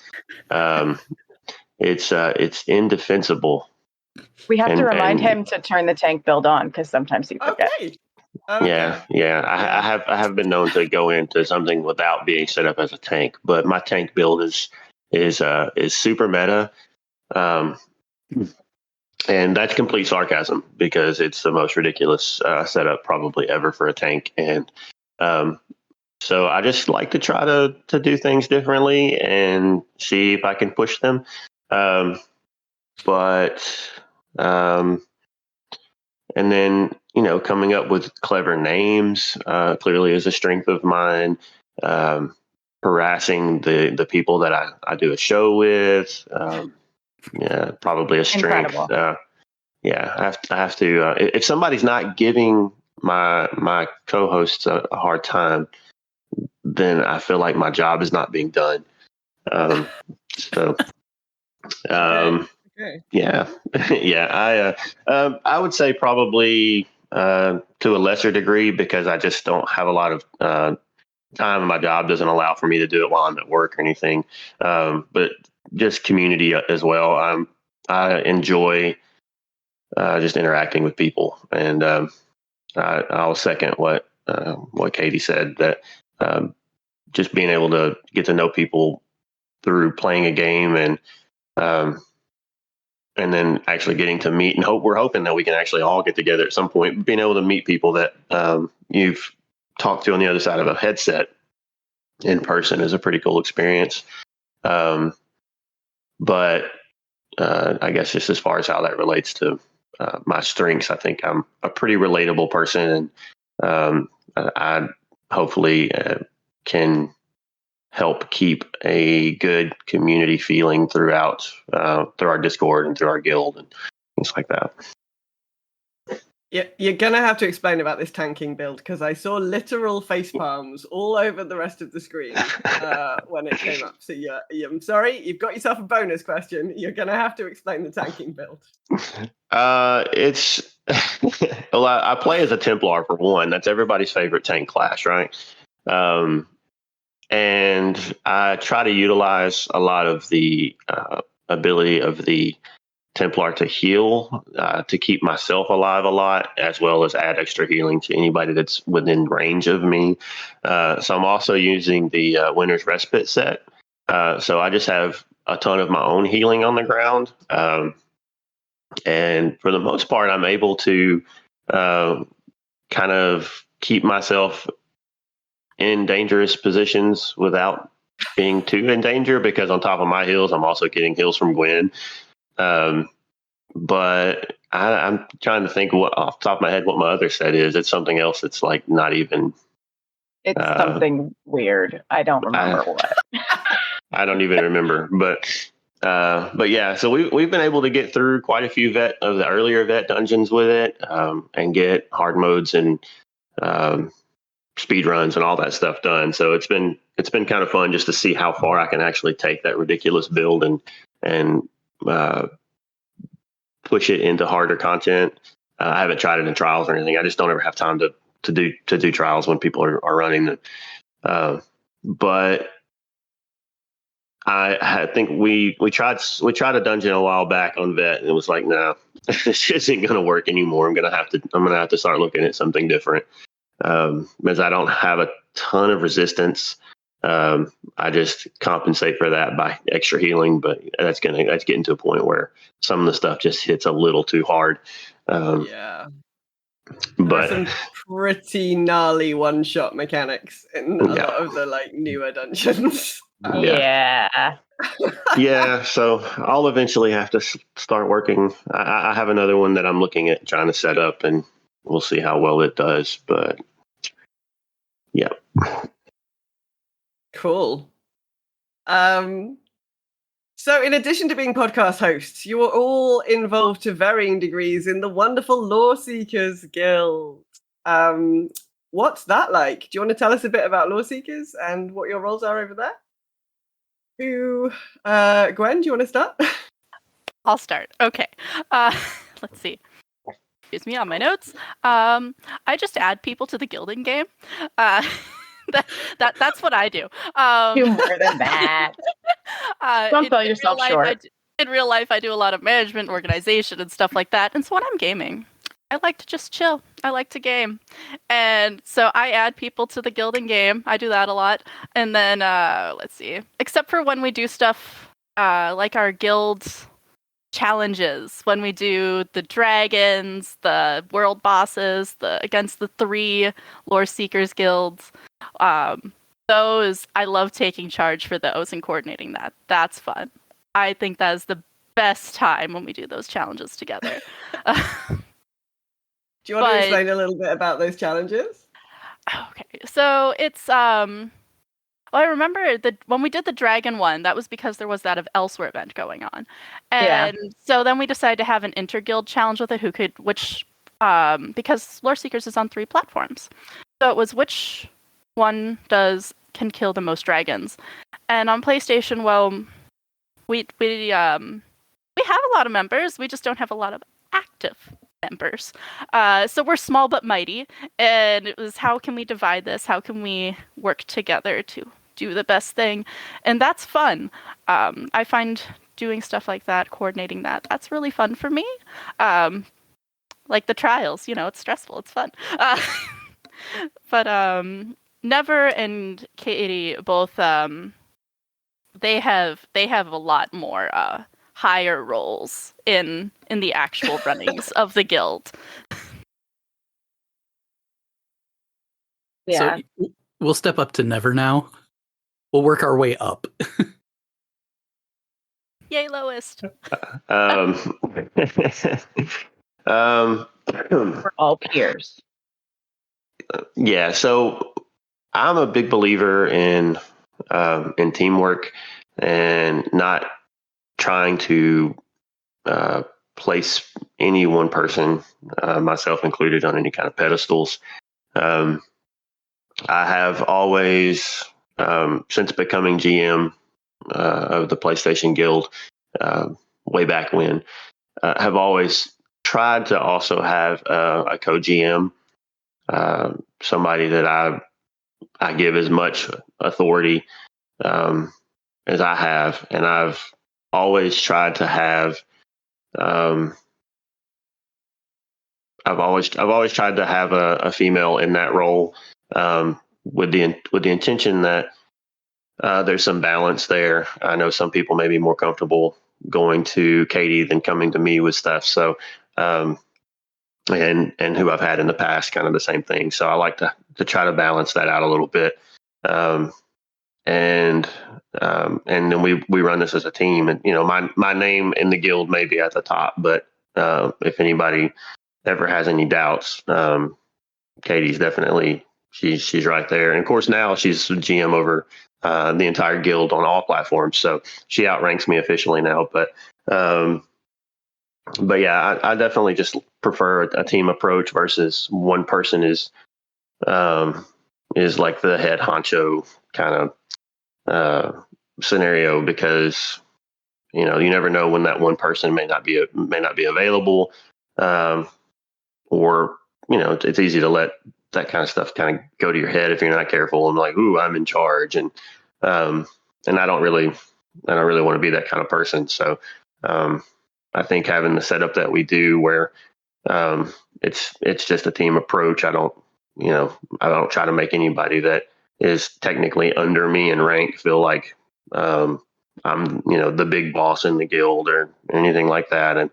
It's indefensible. We have to remind him to turn the tank build on, because sometimes he forgets. Okay. Yeah. I have been known to go into something without being set up as a tank, but my tank build is super meta, and that's complete sarcasm, because it's the most ridiculous setup probably ever for a tank. And so I just like to try to do things differently and see if I can push them. And then, you know, coming up with clever names clearly is a strength of mine. Harassing the people that I do a show with, yeah, probably a strength. Yeah, I have to. If somebody's not giving my co-hosts a hard time, then I feel like my job is not being done. Okay. Yeah. I would say probably to a lesser degree, because I just don't have a lot of time, and my job doesn't allow for me to do it while I'm at work or anything. But just community as well. I enjoy just interacting with people, and I'll second what Katie said, that just being able to get to know people through playing a game, and then actually getting to meet, and we're hoping that we can actually all get together at some point. Being able to meet people that you've talked to on the other side of a headset in person is a pretty cool experience. But I guess just as far as how that relates to my strengths, I think I'm a pretty relatable person, and I hopefully can help keep a good community feeling throughout through our Discord and through our guild and things like that. Yeah, you're gonna have to explain about this tanking build, because I saw literal face palms all over the rest of the screen when it came up. So I'm sorry, you've got yourself a bonus question. You're gonna have to explain the tanking build. It's Well, I play as a Templar for one. That's everybody's favorite tank class, right? And I try to utilize a lot of the ability of the Templar to heal, to keep myself alive a lot, as well as add extra healing to anybody that's within range of me. So I'm also using the Winter's Respite set. So I just have a ton of my own healing on the ground. And for the most part, I'm able to kind of keep myself in dangerous positions without being too in danger, because on top of my heals, I'm also getting heals from Gwen. But I'm trying to think what off the top of my head what my other set is. It's something else that's like not even. It's something weird. I don't remember what. I don't even remember, but yeah. So we've been able to get through quite a few of the earlier vet dungeons with it, and get hard modes and speed runs and all that stuff done. So it's been kind of fun just to see how far I can actually take that ridiculous build and push it into harder content. I haven't tried it in trials or anything. I just don't ever have time to do trials when people are running them. But I think we tried a dungeon a while back on vet, and it was like, no, this isn't going to work anymore. I'm gonna have to start looking at something different, because I don't have a ton of resistance. I just compensate for that by extra healing, but that's getting to a point where some of the stuff just hits a little too hard. Yeah. But some pretty gnarly one-shot mechanics in a lot of the like newer dungeons. Yeah. Yeah, so I'll eventually have to start working. I have another one that I'm looking at trying to set up, and we'll see how well it does. But yeah. Cool. So in addition to being podcast hosts, you are all involved to varying degrees in the wonderful Loreseekers Guild. What's that like? Do you want to tell us a bit about Loreseekers and what your roles are over there? Gwen, do you want to start? I'll start. Okay. Let's see. Excuse me on my notes. I just add people to the guilding game. That's what I do. Do more than that. Don't sell yourself short. In real life, I do a lot of management, organization, and stuff like that. And so when I'm gaming, I like to just chill. I like to game. And so I add people to the guilding game. I do that a lot. And then, let's see. Except for when we do stuff like our guild challenges, when we do the dragons, the world bosses, against the 3 Loreseekers guilds. Those, I love taking charge for those and coordinating that. That's fun. I think that is the best time when we do those challenges together. Do you want to explain a little bit about those challenges? Okay, so it's well, I remember when we did the dragon one, that was because there was that Elsewhere event going on, and so then we decided to have an inter-guild challenge with it. Because Loreseekers is on 3 platforms, so it was which one can kill the most dragons. And on PlayStation, well, we have a lot of members. We just don't have a lot of active members. So we're small but mighty. And it was, how can we divide this? How can we work together to do the best thing? And that's fun. I find doing stuff like that, coordinating that's really fun for me. Like the trials, it's stressful. It's fun. But Never and Katie both they have a lot more higher roles in the actual runnings of the guild. Yeah. So we'll step up to Never now. We'll work our way up. Yay, lowest. We're all peers. Yeah, so I'm a big believer in teamwork and not trying to place any one person, myself included, on any kind of pedestals. I have always, since becoming GM of the PlayStation Guild way back when, have always tried to also have a co-GM, somebody that I give as much authority as I have, and I've always tried to have. I've always tried to have a female in that role, with the intention that there's some balance there. I know some people may be more comfortable going to Katie than coming to me with stuff. So, and who I've had in the past, kind of the same thing. So I like to try to balance that out a little bit. And then we run this as a team, and my name in the guild may be at the top, but if anybody ever has any doubts, Katie's definitely she's right there. And of course now she's GM over the entire guild on all platforms, so she outranks me officially now. But yeah, I definitely just prefer a team approach versus one person is like the head honcho kind of scenario, because you never know when that one person may not be available, or it's easy to let that kind of stuff kind of go to your head if you're not careful, and like, ooh, I'm in charge, and I don't really want to be that kind of person. So I think having the setup that we do, where it's just a team approach. I don't try to make anybody that is technically under me in rank feel like I'm the big boss in the guild or anything like that. And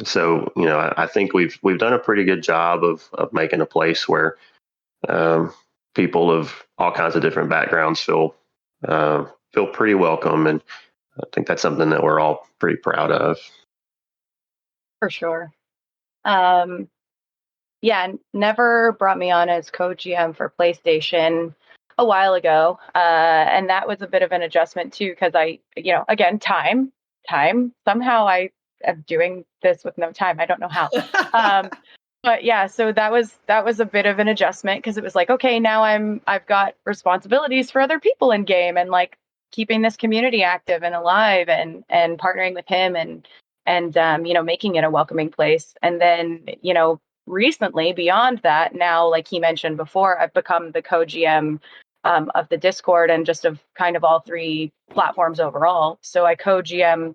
so I think we've done a pretty good job of making a place where people of all kinds of different backgrounds feel pretty welcome, and I think that's something that we're all pretty proud of. For sure. Yeah, Never brought me on as co-GM for PlayStation a while ago, and that was a bit of an adjustment too, because again, time. Somehow I am doing this with no time. I don't know how. But yeah, so that was a bit of an adjustment, because it was like, okay, now I've got responsibilities for other people in game, and like keeping this community active and alive, and partnering with him, and making it a welcoming place. And then recently, beyond that, now, like he mentioned before, I've become the co-GM of the Discord, and just of kind of all three platforms overall. So I co-GM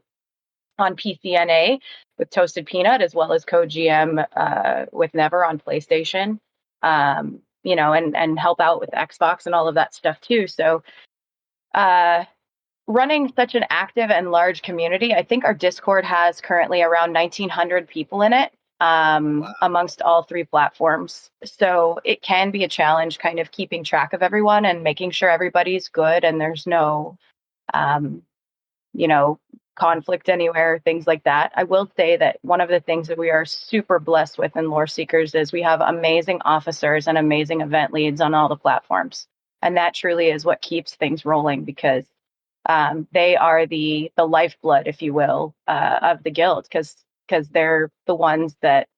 on PCNA with Toasted Peanut, as well as co-GM with Never on PlayStation, and help out with Xbox and all of that stuff too. So running such an active and large community, I think our Discord has currently around 1,900 people in it, amongst all three platforms. So it can be a challenge kind of keeping track of everyone and making sure everybody's good and there's no, conflict anywhere, things like that. I will say that one of the things that we are super blessed with in Loreseekers is we have amazing officers and amazing event leads on all the platforms. And that truly is what keeps things rolling, because they are the lifeblood, if you will, of the guild, because they're the ones that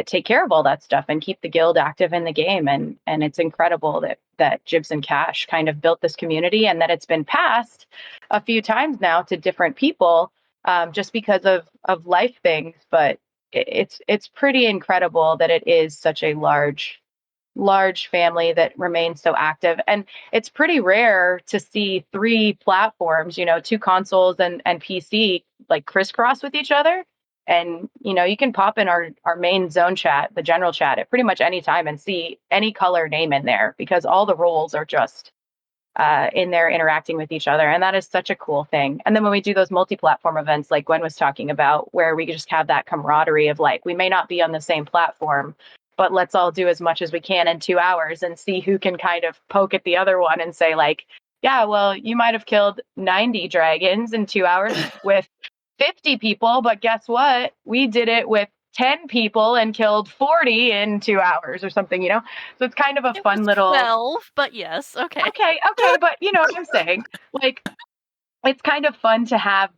take care of all that stuff and keep the guild active in the game. And it's incredible that Jibs and Cash kind of built this community, and that it's been passed a few times now to different people, just because of life things. But it's pretty incredible that it is such a large family that remains so active. And it's pretty rare to see three platforms, 2 consoles and PC, like crisscross with each other. And, you can pop in our main zone chat, the general chat, at pretty much any time and see any color name in there, because all the roles are just in there interacting with each other. And that is such a cool thing. And then when we do those multi-platform events, like Gwen was talking about, where we just have that camaraderie of like, we may not be on the same platform, but let's all do as much as we can in 2 hours and see who can kind of poke at the other one and say like, yeah, well, you might have killed 90 dragons in 2 hours with 50 people, but guess what? We did it with 10 people and killed 40 in 2 hours or something, So it's kind of a fun little 12, but yes, okay. Okay, but you know what I'm saying? Like, it's kind of fun to have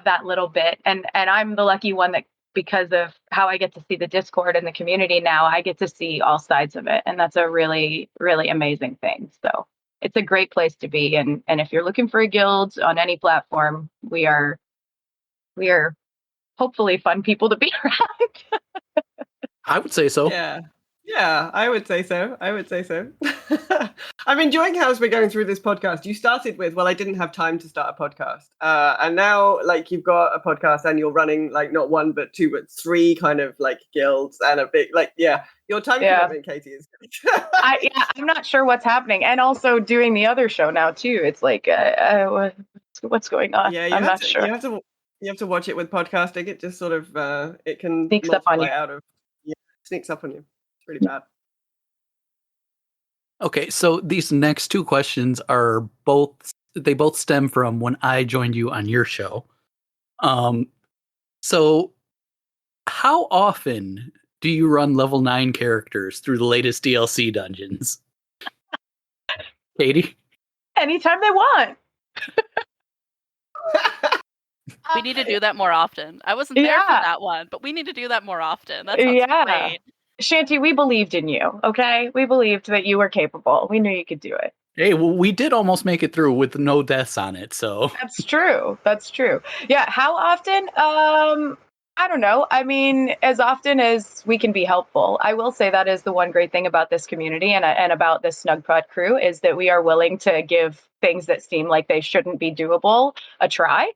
that little bit, and I'm the lucky one that, because of how I get to see the Discord and the community now, I get to see all sides of it, and that's a really, really amazing thing. So it's a great place to be, and if you're looking for a guild on any platform, we are hopefully fun people to be around. I would say so. Yeah, I would say so. I'm enjoying how as we're going through this podcast, you started with, well, I didn't have time to start a podcast. And now, like, you've got a podcast and you're running, like, not one, but two, but three kind of, like, guilds and a big, like, your time commitment, Katie, is good. I'm not sure what's happening. And also doing the other show now, too. It's like, what's going on? Yeah, I'm not sure. You have to watch it with podcasting. It just sort of, it can sneaks up on you. Sneaks up on you. Pretty bad. Okay, so these next two questions are both stem from when I joined you on your show. So how often do you run level 9 characters through the latest DLC dungeons? Katie? Anytime they want. We need to do that more often. I wasn't there for that one, but we need to do that more often. That sounds great. Shanty, we believed in you, okay? We believed that you were capable. We knew you could do it. Hey, well, we did almost make it through with no deaths on it, so... That's true. Yeah, how often? I don't know. I mean, as often as we can be helpful. I will say that is the one great thing about this community and about this Snugpod crew is that we are willing to give things that seem like they shouldn't be doable a try,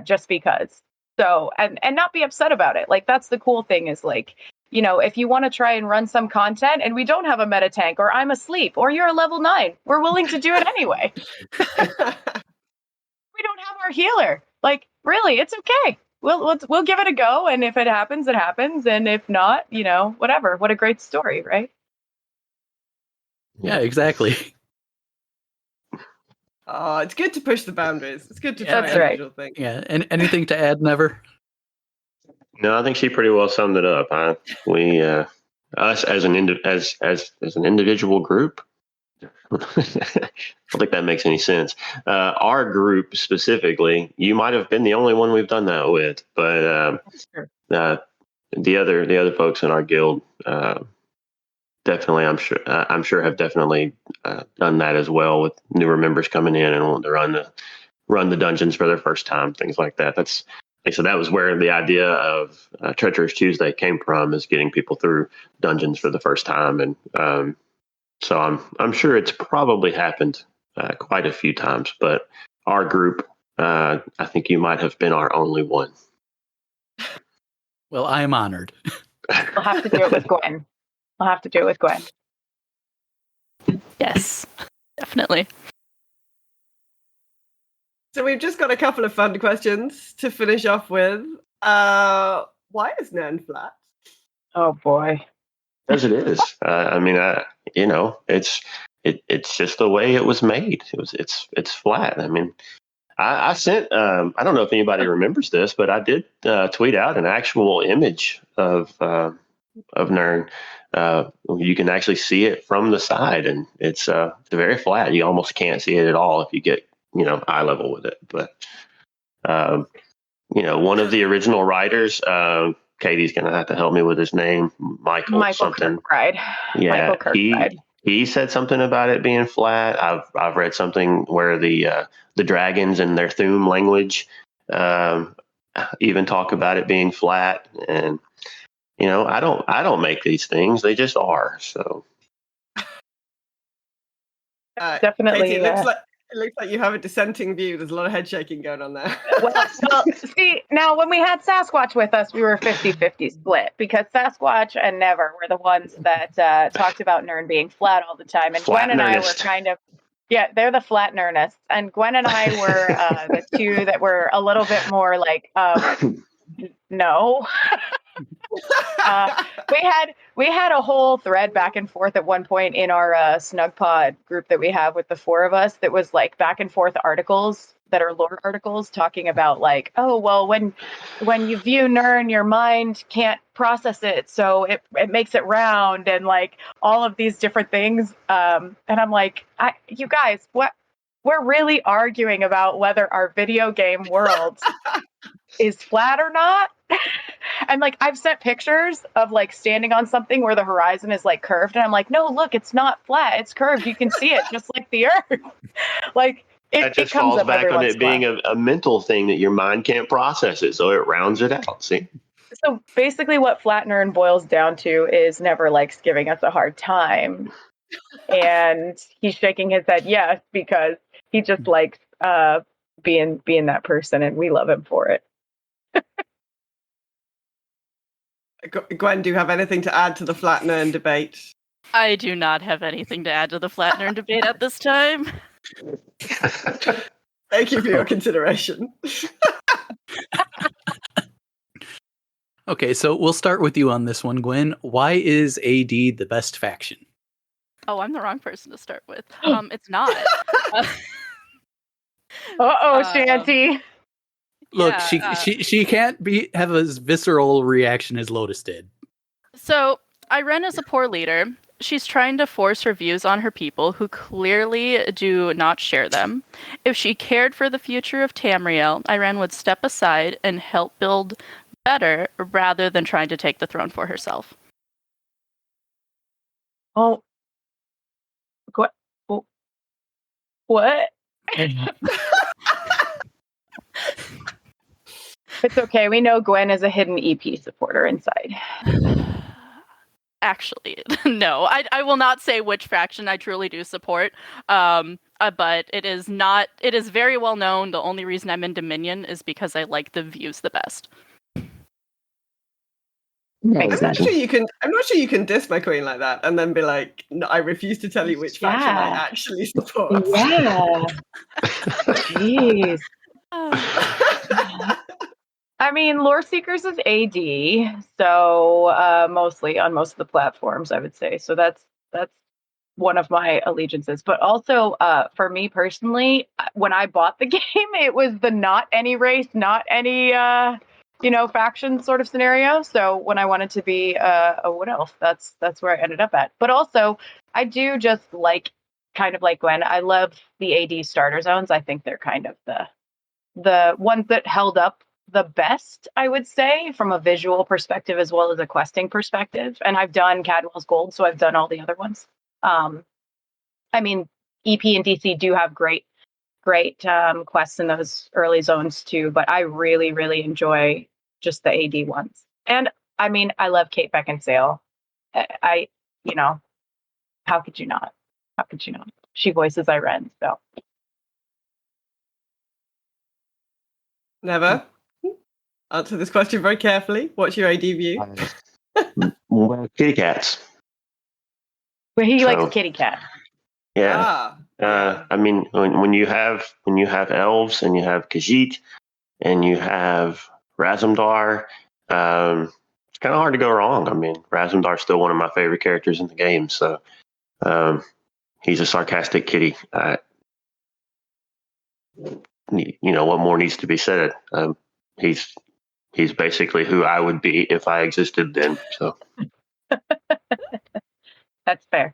just because. So, and not be upset about it. Like, that's the cool thing is, like, you know, if you want to try and run some content and we don't have a meta tank or I'm asleep or you're a level 9, we're willing to do it anyway. We don't have our healer. Like, really, it's okay. We'll give it a go. And if it happens, it happens. And if not, you know, whatever. What a great story, right? Yeah, exactly. It's good to push the boundaries. It's good to try unusual things. Yeah, and anything to add, Never? No, I think she pretty well summed it up. We, us as an individual group, I don't think that makes any sense. Our group specifically, you might have been the only one we've done that with, but the other folks in our guild, definitely, I'm sure have definitely done that as well with newer members coming in and wanting to run the dungeons for their first time, things like that. So that was where the idea of Treacherous Tuesday came from, is getting people through dungeons for the first time. And so I'm sure it's probably happened quite a few times, but our group, I think you might have been our only one. Well, I am honored. We'll have to do it with Gwen. Yes, definitely. So we've just got a couple of fun questions to finish off with. Why is Nern flat? Oh boy. As it is. I mean, it's just the way it was made. It's flat. I mean, I sent. I don't know if anybody remembers this, but I did tweet out an actual image of Nern. You can actually see it from the side, and it's very flat. You almost can't see it at all if you get eye level with it. But one of the original writers, Katie's gonna have to help me with his name, Michael something. Kirkbride. Yeah, Michael Kirkbride. He said something about it being flat. I've read something where the dragons in their Thum language even talk about it being flat, and I don't make these things; they just are. So definitely, Katie, it looks like you have a dissenting view. There's a lot of head shaking going on there. Well, see, now when we had Sasquatch with us, we were 50-50 split, because Sasquatch and Never were the ones that talked about Nern being flat all the time. And Gwen and I were kind of, they're the flat Nernists. And Gwen and I were the two that were a little bit more like, no. We had a whole thread back and forth at one point in our Snugpod group that we have with the four of us that was like back and forth articles that are lore articles talking about like, oh, well, when you view Nern, your mind can't process it, so it makes it round, and like all of these different things. And I'm like, you guys, what? We're really arguing about whether our video game world is flat or not. And like I've sent pictures of like standing on something where the horizon is like curved, and I'm like, no, look, it's not flat, it's curved, you can see it just like the earth. Like That just falls back on it being a mental thing that your mind can't process it, so it rounds it out. See? So basically what Flatner boils down to is never likes giving us a hard time. And he's shaking his head yes, because he just likes being that person, and we love him for it. Gwen, do you have anything to add to the Flatner debate? I do not have anything to add to the Flatner debate at this time. Thank you for your consideration. Okay, so we'll start with you on this one, Gwen. Why is AD the best faction? Oh, I'm the wrong person to start with. It's not. Shanty. Look, Yeah, she can't have as visceral reaction as Lotus did. So, Irene is a poor leader. She's trying to force her views on her people, who clearly do not share them. If she cared for the future of Tamriel, Irene would step aside and help build better, rather than trying to take the throne for herself. Oh. What? It's okay. We know Gwen is a hidden EP supporter inside. Actually, no. I will not say which faction I truly do support. But it is not. It is very well known. The only reason I'm in Dominion is because I like the views the best. I'm not sure you can diss my queen like that and then be like, no, I refuse to tell you which faction I actually support. Yeah. Jeez. I mean, Loreseekers is AD, so mostly on most of the platforms, I would say. So that's one of my allegiances. But also, for me personally, when I bought the game, it was the not any race, not any faction sort of scenario. So when I wanted to be a wood elf, that's where I ended up at. But also, I do just kind of like Gwen. I love the AD starter zones. I think they're kind of the ones that held up the best, I would say, from a visual perspective as well as a questing perspective. And I've done Cadwell's Gold, so I've done all the other ones. I mean, EP and DC do have great quests in those early zones too, but I really, really enjoy just the AD ones. And I mean, I love Kate Beckinsale. How could you not? How could you not? She voices Irene, so. Never. Answer this question very carefully. What's your AD view? Well, kitty cats. But he likes kitty cat. Yeah. I mean, when you have elves and you have Khajiit and you have Razumdar, it's kind of hard to go wrong. I mean, Razumdar's still one of my favorite characters in the game, so he's a sarcastic kitty. What more needs to be said? He's basically who I would be if I existed then. So that's fair.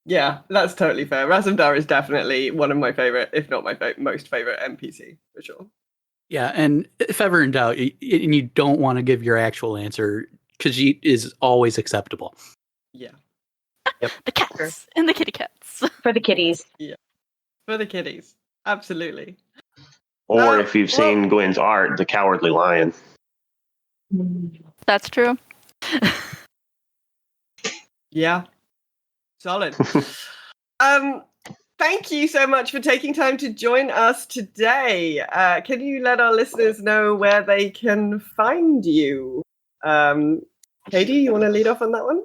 Yeah, that's totally fair. Razumdar is definitely one of my favorite, if not my most favorite NPC, for sure. Yeah, and if ever in doubt, and you don't want to give your actual answer, Khajiit is always acceptable. Yeah. Yep. The cats and the kitty cats. For the kitties. Yeah. For the kitties. Absolutely. Or if you've seen Gwen's art, the Cowardly Lion. That's true. Yeah. Solid. Thank you so much for taking time to join us today. Can you let our listeners know where they can find you? Katie, you want to lead off on that one?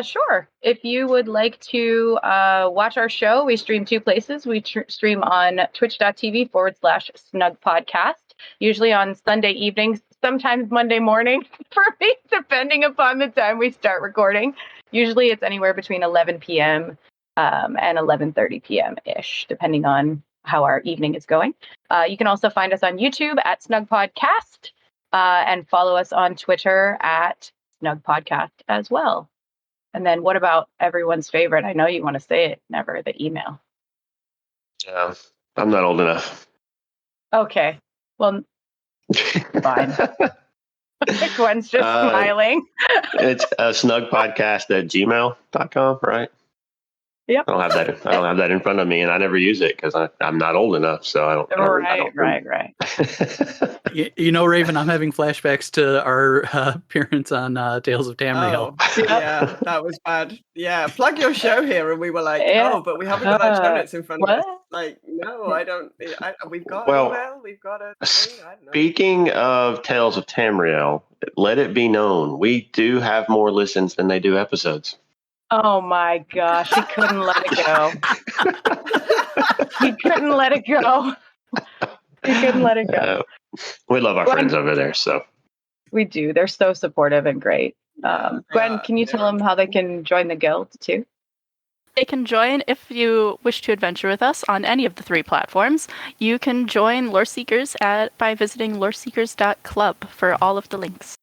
Sure. If you would like to watch our show, we stream two places. We stream on twitch.tv/Snug Podcast, usually on Sunday evenings, sometimes Monday morning for me, depending upon the time we start recording. Usually it's anywhere between 11 p.m. And 11:30 p.m.-ish, depending on how our evening is going. You can also find us on YouTube at Snug Podcast and follow us on Twitter at Snug Podcast as well. And then what about everyone's favorite? I know you want to say it, Never, the email. Yeah, I'm not old enough. Okay. Well, fine. Gwen's just smiling. It's snugpodcast@gmail.com, right? Yep. I don't have that in front of me, and I never use it because I'm not old enough. So I don't. Right. You know, Raven, I'm having flashbacks to our appearance on Tales of Tamriel. Oh, yeah, that was bad. Yeah, plug your show here, and we were like, oh, but we haven't got our show notes in front of us. Like, no, I don't. We've got an email. We've got a thing. I don't know. Speaking of Tales of Tamriel, let it be known we do have more listens than they do episodes. Oh my gosh, he couldn't let it go. He couldn't let it go. We love our friends over there, so. We do. They're so supportive and great. Gwen, can you tell them how they can join the guild too? They can join if you wish to adventure with us on any of the 3 platforms. You can join Loreseekers by visiting loreseekers.club for all of the links.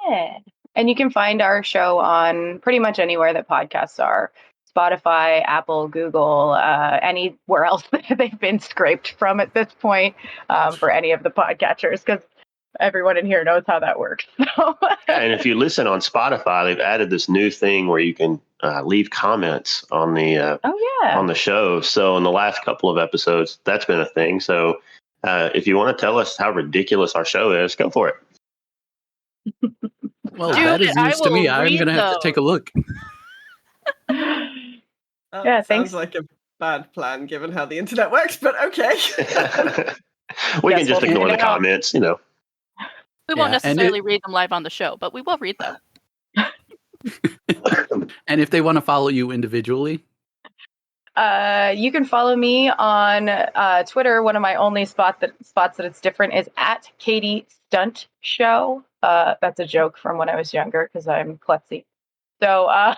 Yeah. And you can find our show on pretty much anywhere that podcasts are. Spotify, Apple, Google, anywhere else that they've been scraped from at this point for any of the podcatchers, because everyone in here knows how that works. And if you listen on Spotify, they've added this new thing where you can leave comments on the on the show. So in the last couple of episodes, that's been a thing. So if you want to tell us how ridiculous our show is, go for it. Well, that is news to me. I'm going to have to take a look. Sounds like a bad plan given how the internet works, but okay. We can just ignore the comments, you know. We won't necessarily read them live on the show, but we will read them. And if they want to follow you individually? You can follow me on Twitter. One of my only spots that it's different is at Katie Stunt Show. That's a joke from when I was younger because I'm klutzy. So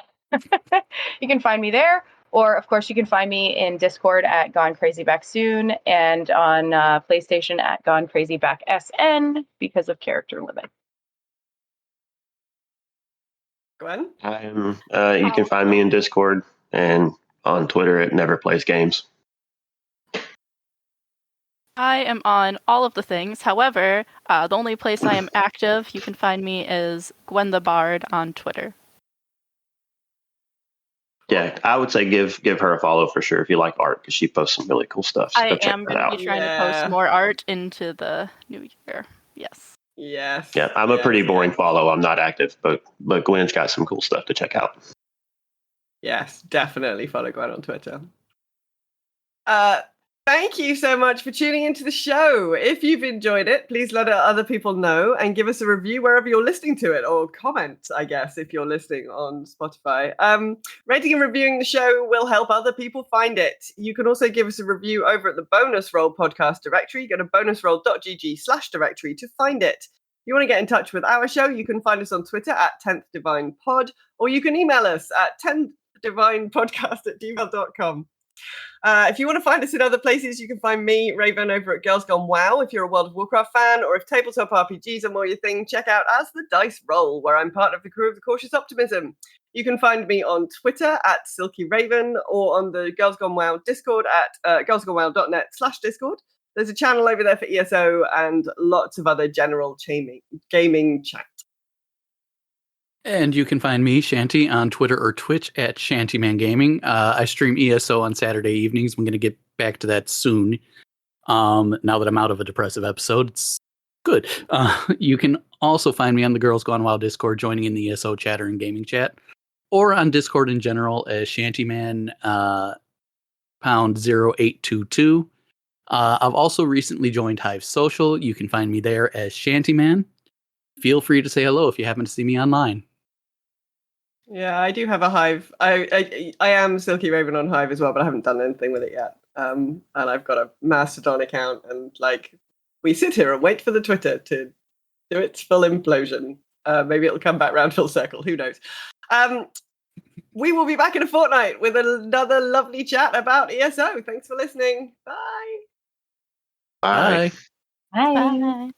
you can find me there. Or, of course, you can find me in Discord at GoneCrazyBackSoon and on PlayStation at GoneCrazyBackSN because of character limit. Gwen? You can find me in Discord and on Twitter at NeverPlaysGames. I am on all of the things. However, the only place I am active, you can find me, is GwenTheBard on Twitter. Yeah, I would say give her a follow for sure if you like art, because she posts some really cool stuff. So I am going to be trying to post more art into the new year. Yes. Yes. Yeah, I'm a pretty boring follow. I'm not active, but Gwen's got some cool stuff to check out. Yes, definitely follow Gwen on Twitter. Thank you so much for tuning into the show. If you've enjoyed it, please let other people know and give us a review wherever you're listening to it, or comment, I guess, if you're listening on Spotify. Rating and reviewing the show will help other people find it. You can also give us a review over at the Bonus Roll podcast directory. Go to bonusroll.gg/directory to find it. If you want to get in touch with our show, you can find us on Twitter at 10th Divine Pod, or you can email us at 10thdivinepodcast@gmail.com. If you want to find us in other places, you can find me, Raven, over at Girls Gone WoW if you're a World of Warcraft fan, or if tabletop RPGs are more your thing, check out As the Dice Roll, where I'm part of the crew of the Cautious Optimism. You can find me on Twitter at Silky Raven, or on the Girls Gone WoW Discord at girlsgonewow.net/Discord. There's a channel over there for ESO and lots of other general gaming chat. And you can find me, Shanty, on Twitter or Twitch at Shantyman Gaming. I stream ESO on Saturday evenings. I'm going to get back to that soon. Now that I'm out of a depressive episode, it's good. You can also find me on the Girls Gone Wild Discord, joining in the ESO chatter and gaming chat, or on Discord in general as Shantyman #0822. I've also recently joined Hive Social. You can find me there as Shantyman. Feel free to say hello if you happen to see me online. Yeah, I do have a Hive. I am Silky Raven on Hive as well, but I haven't done anything with it yet. And I've got a Mastodon account, and we sit here and wait for the Twitter to do its full implosion. Maybe it'll come back round full circle. Who knows? We will be back in a fortnight with another lovely chat about ESO. Thanks for listening. Bye. Bye. Bye. Bye.